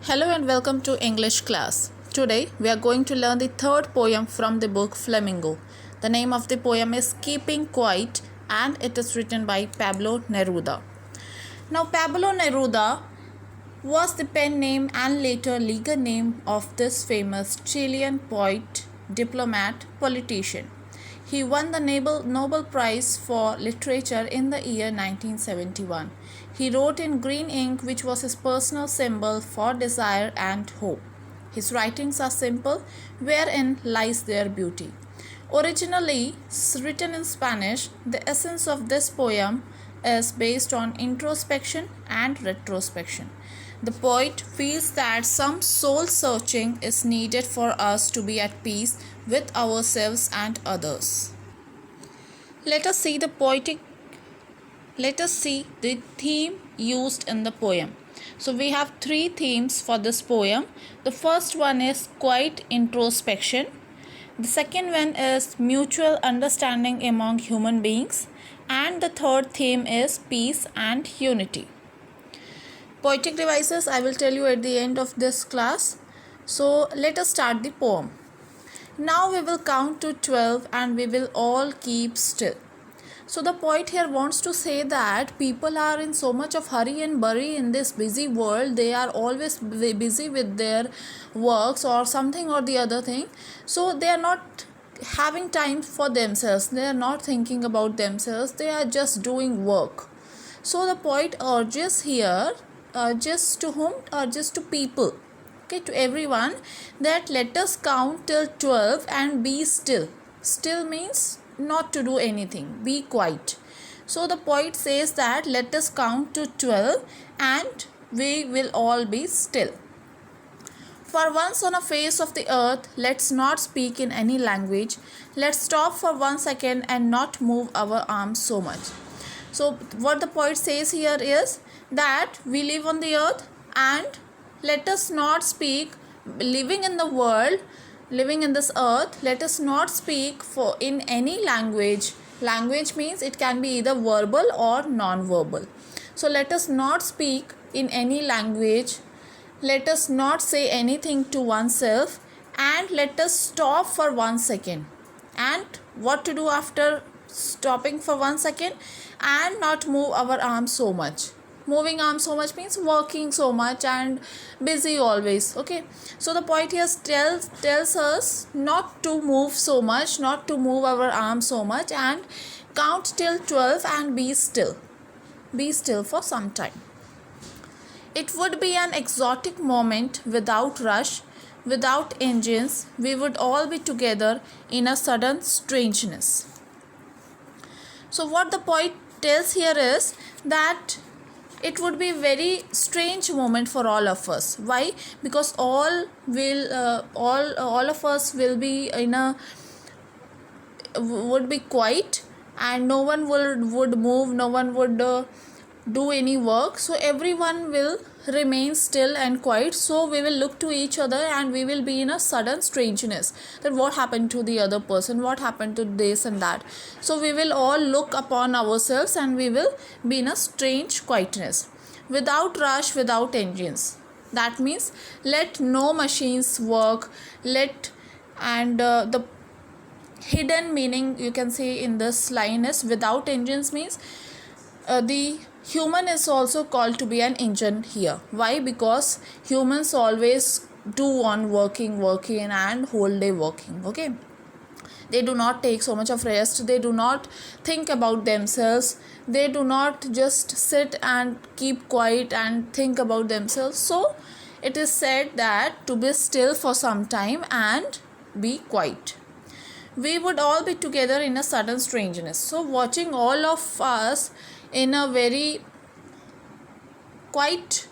Hello and welcome to English class. Today we are going to learn the third poem from the book Flamingo. The name of the poem is Keeping Quiet and it is written by Pablo Neruda. Now Pablo Neruda was the pen name and later legal name of this famous Chilean poet, diplomat, politician. He won the Nobel Prize for Literature in the year 1971. He wrote in green ink, which was his personal symbol for desire and hope. His writings are simple, wherein lies their beauty. Originally written in Spanish, the essence of this poem is based on introspection and retrospection. The poet feels that some soul searching is needed for us to be at peace with ourselves and others. Let us see the theme used in the poem. So we have three themes for this poem. The first one is quiet introspection. The second one is mutual understanding among human beings. And the third theme is peace and unity. Poetic devices I will tell you at the end of this class. So let us start the poem. Now we will count to 12 and we will all keep still. So the poet here wants to say that people are in so much of hurry and burry in this busy world. They are always busy with their works or something or the other thing. So they are not having time for themselves. They are not thinking about themselves. They are just doing work. So the poet urges here, urges to whom? Urges to people. Okay, to everyone, that let us count till 12 and be still. Still means not to do anything, be quiet. So the poet says that let us count to 12 and we will all be still. For once on the face of the earth, let's not speak in any language. Let's stop for 1 second and not move our arms so much. So what the poet says here is that we live on the earth and let us not speak, living in the world, living in this earth, let us not speak in any language. Language means it can be either verbal or non-verbal. So let us not speak in any language. Let us not say anything to oneself and let us stop for 1 second. And what to do after stopping for 1 second? And not move our arms so much. Moving arms so much means working so much and busy always. Okay, so the poet here tells us not to move so much, not to move our arms so much, and count till 12 and be still. Be still for some time. It would be an exotic moment without rush, without engines. We would all be together in a sudden strangeness. So what the poet tells here is that it would be a very strange moment for all of us. Why? Because all of us will be would be quiet and no one would move, no one would do any work. So everyone will remain still and quiet. So we will look to each other and we will be in a sudden strangeness that what happened to the other person, what happened to this and that. So we will all look upon ourselves and we will be in a strange quietness, without rush, without engines. That means let no machines work, the hidden meaning you can say in this line is without engines means the human is also called to be an engine here. Why? Because humans always do on working and whole day working. Okay, they do not take so much of rest, they do not think about themselves, they do not just sit and keep quiet and think about themselves. So it is said that to be still for some time and be quiet. We would all be together in a sudden strangeness. So watching all of us in a very quiet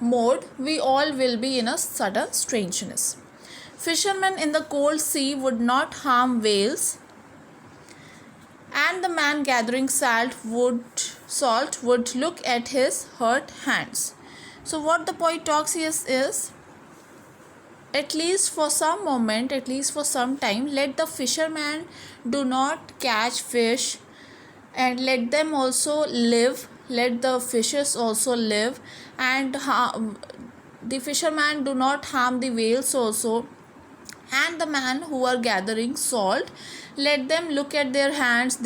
mode, we all will be in a sudden strangeness. Fishermen in the cold sea would not harm whales, and the man gathering salt would look at his hurt hands. So what the poet talks here is, at least for some moment, at least for some time, let the fishermen do not catch fish and let them also live, let the fishes also live, and the fishermen do not harm the whales also, and the man who are gathering salt, let them look at their hands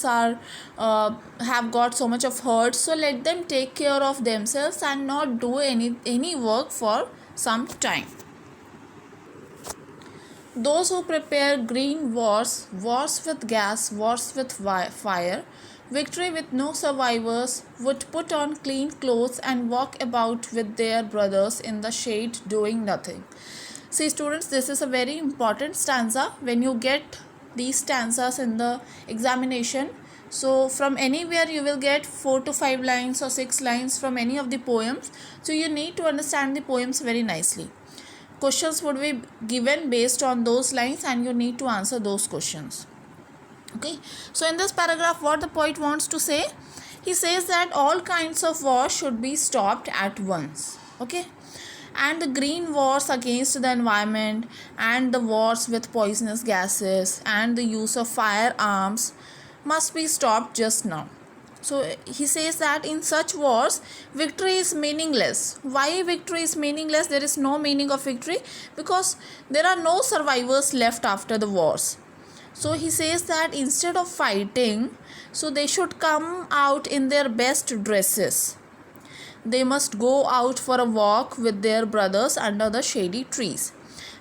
are have got so much of hurt, so let them take care of themselves and not do any work for some time. Those who prepare green wars, wars with gas, wars with fire, victory with no survivors, would put on clean clothes and walk about with their brothers in the shade doing nothing. See students, this is a very important stanza. When you get these stanzas in the examination, so from anywhere you will get 4 to 5 lines or 6 lines from any of the poems. So you need to understand the poems very nicely. Questions would be given based on those lines and you need to answer those questions. Okay, so in this paragraph what the poet wants to say, he says that all kinds of wars should be stopped at once. Okay, and the green wars against the environment and the wars with poisonous gases and the use of firearms must be stopped just now. So he says that in such wars victory is meaningless. Why victory is meaningless? There is no meaning of victory because there are no survivors left after the wars. So he says that instead of fighting, so they should come out in their best dresses. They must go out for a walk with their brothers under the shady trees.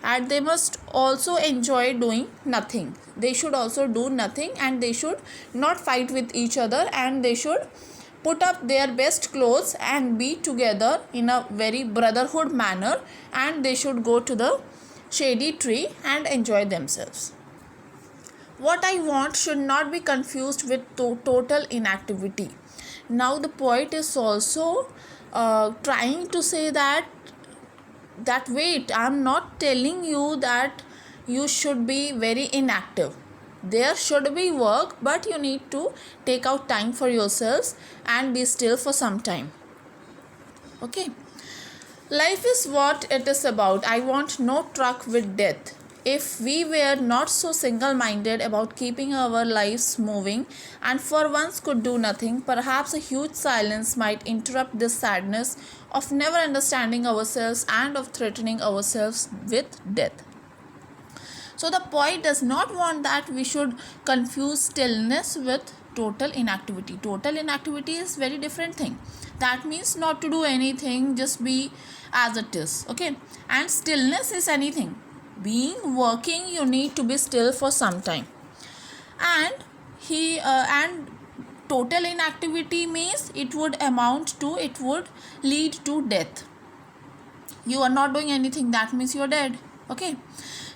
And they must also enjoy doing nothing. They should also do nothing and they should not fight with each other, and they should put up their best clothes and be together in a very brotherhood manner, and they should go to the shady tree and enjoy themselves. What I want should not be confused with total inactivity. Now the poet is also trying to say that wait, I am not telling you that you should be very inactive. There should be work, but you need to take out time for yourselves and be still for some time. Okay, life is what it is about. I want no truck with death. If we were not so single-minded about keeping our lives moving and for once could do nothing, perhaps a huge silence might interrupt this sadness of never understanding ourselves and of threatening ourselves with death. So the poet does not want that we should confuse stillness with total inactivity. Total inactivity is very different thing. That means not to do anything, just be as it is. Okay, and stillness is anything. Being working, you need to be still for some time, and total inactivity means it would lead to death. You are not doing anything, that means you are dead. Okay,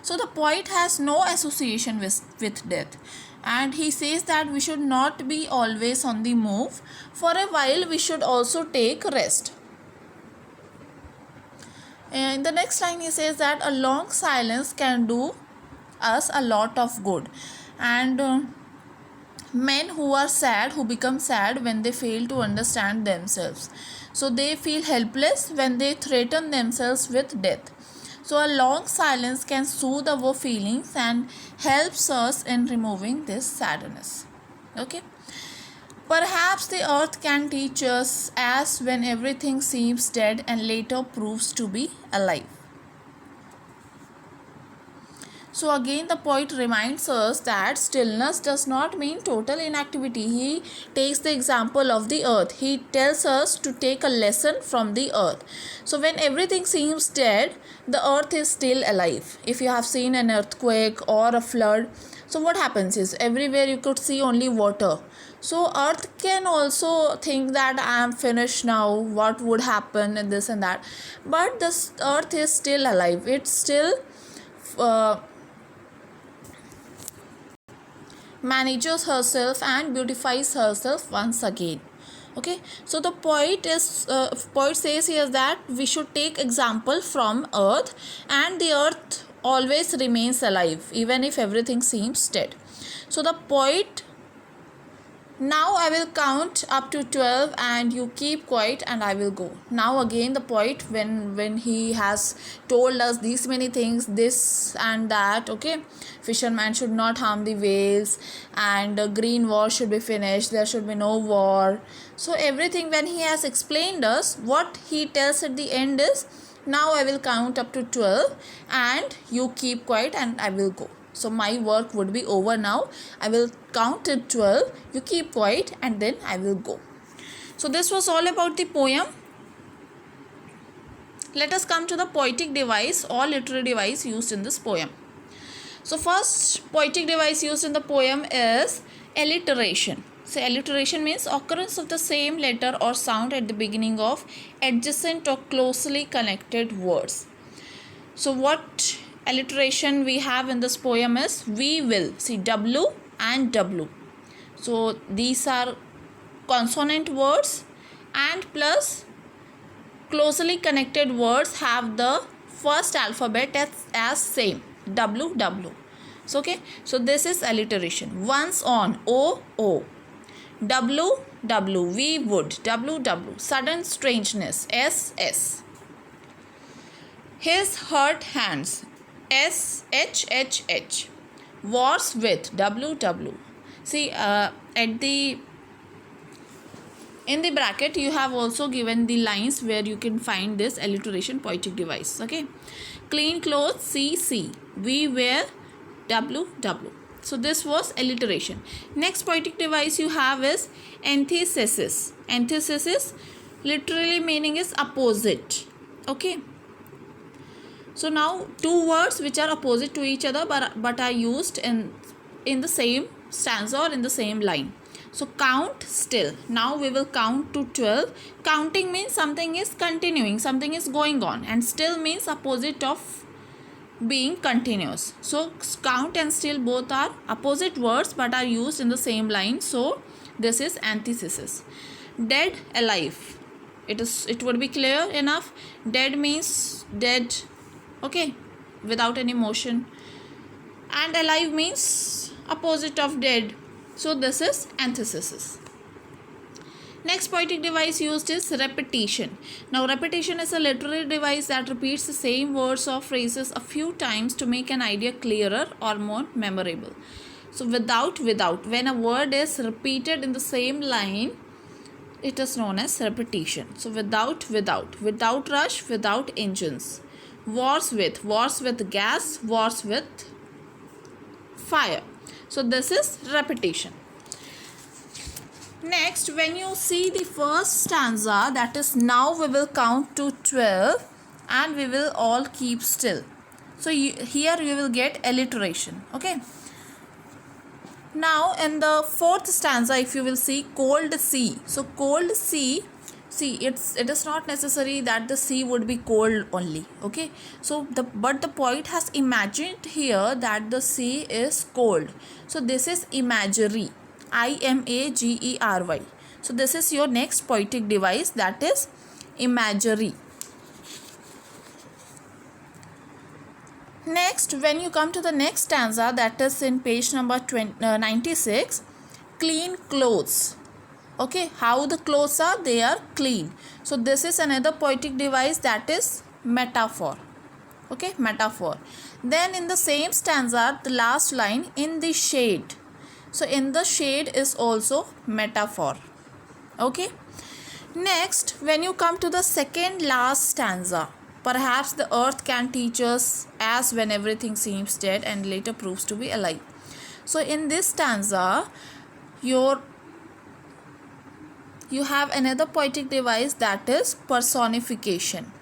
so the poet has no association with death, and he says that we should not be always on the move. For a while we should also take rest. In the next line he says that a long silence can do us a lot of good, and men who become sad when they fail to understand themselves. So they feel helpless when they threaten themselves with death. So a long silence can soothe our feelings and helps us in removing this sadness. Okay. Perhaps the earth can teach us as when everything seems dead and later proves to be alive. So again the poet reminds us that stillness does not mean total inactivity. He takes the example of the earth. He tells us to take a lesson from the earth. So when everything seems dead, the earth is still alive. If you have seen an earthquake or a flood, so what happens is everywhere you could see only water. So earth can also think that I am finished now, what would happen and this and that. But this earth is still alive. It still manages herself and beautifies herself once again. Okay, so the poet says here that we should take example from earth, and the earth always remains alive even if everything seems dead. So the poet Now I will count up to 12 and you keep quiet and I will go. Now again the poet, when he has told us these many things, this and that, okay, fisherman should not harm the whales, and green war should be finished, there should be no war. So everything, when he has explained us, what he tells at the end is, now I will count up to 12 and you keep quiet and I will go. So my work would be over now. I will count to 12, you keep quiet and then I will go. So this was all about the poem. Let us come to the poetic device or literary device used in this poem. So first poetic device used in the poem is alliteration. So alliteration means occurrence of the same letter or sound at the beginning of adjacent or closely connected words. So what alliteration we have in this poem is we will. See, W and W. So these are consonant words, and plus closely connected words have the first alphabet as same, W, W. So okay, so this is alliteration. Once on, O, O. W, W. We would, W, W. Sudden strangeness, S, S. His hurt hands, S, H, H, H. Wars with, W, W. See, in the bracket you have also given the lines where you can find this alliteration poetic device. Okay, clean clothes, C, C. We wear, W, W. So this was alliteration. Next poetic device you have is antithesis. Antithesis literally meaning is opposite. Okay, so now two words which are opposite to each other but are used in the same stanza or in the same line. So count, still. Now we will count to 12. Counting means something is continuing, something is going on, and still means opposite of being continuous. So count and still both are opposite words but are used in the same line. So this is antithesis. Dead, alive. It would be clear enough. Dead means dead, okay, without any motion, and alive means opposite of dead. So this is antithesis. Next poetic device used is repetition. Now repetition is a literary device that repeats the same words or phrases a few times to make an idea clearer or more memorable. So without, when a word is repeated in the same line, it is known as repetition. So without rush, without engines. Wars with gas, wars with fire. So this is repetition. Next, when you see the first stanza, that is now we will count to 12 and we will all keep still. So here you will get alliteration. Okay. Now in the fourth stanza, if you will see cold sea. So cold sea, see, it is not necessary that the sea would be cold only. Okay, so but the poet has imagined here that the sea is cold. So this is imagery, imagery. So this is your next poetic device, that is imagery. Next, when you come to the next stanza, that is in page number 96, clean clothes. Okay, how the clothes are? They are clean. So this is another poetic device, that is metaphor. Okay, metaphor. Then in the same stanza, the last line, in the shade. So in the shade is also metaphor. Okay. Next, when you come to the second last stanza, perhaps the earth can teach us as when everything seems dead and later proves to be alive. So in this stanza, you have another poetic device, that is personification.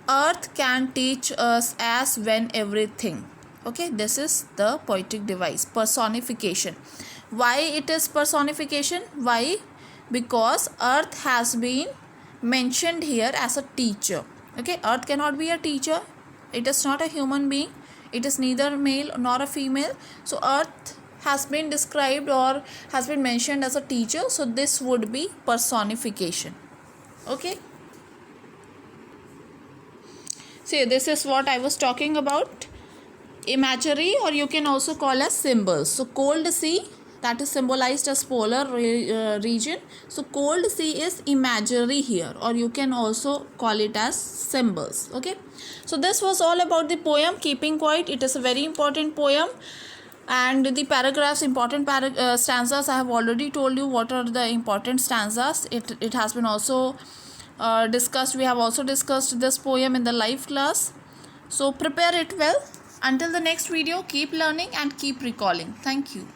Earth can teach us as when everything. Okay, this is the poetic device, personification. Why it is personification? Why? Because earth has been mentioned here as a teacher. Okay, earth cannot be a teacher. It is not a human being. It is neither male nor a female. So earth has been described or has been mentioned as a teacher. So this would be personification. Okay. See, this is what I was talking about. Imagery, or you can also call as symbols. So cold sea, that is symbolized as polar region. So cold sea is imaginary here, or you can also call it as symbols. Okay, so this was all about the poem Keeping Quiet. It is a very important poem, and the paragraphs, important stanzas, I have already told you what are the important stanzas. It has been also discussed. We have also discussed this poem in the live class. So prepare it well. Until the next video, keep learning and keep recalling. Thank you.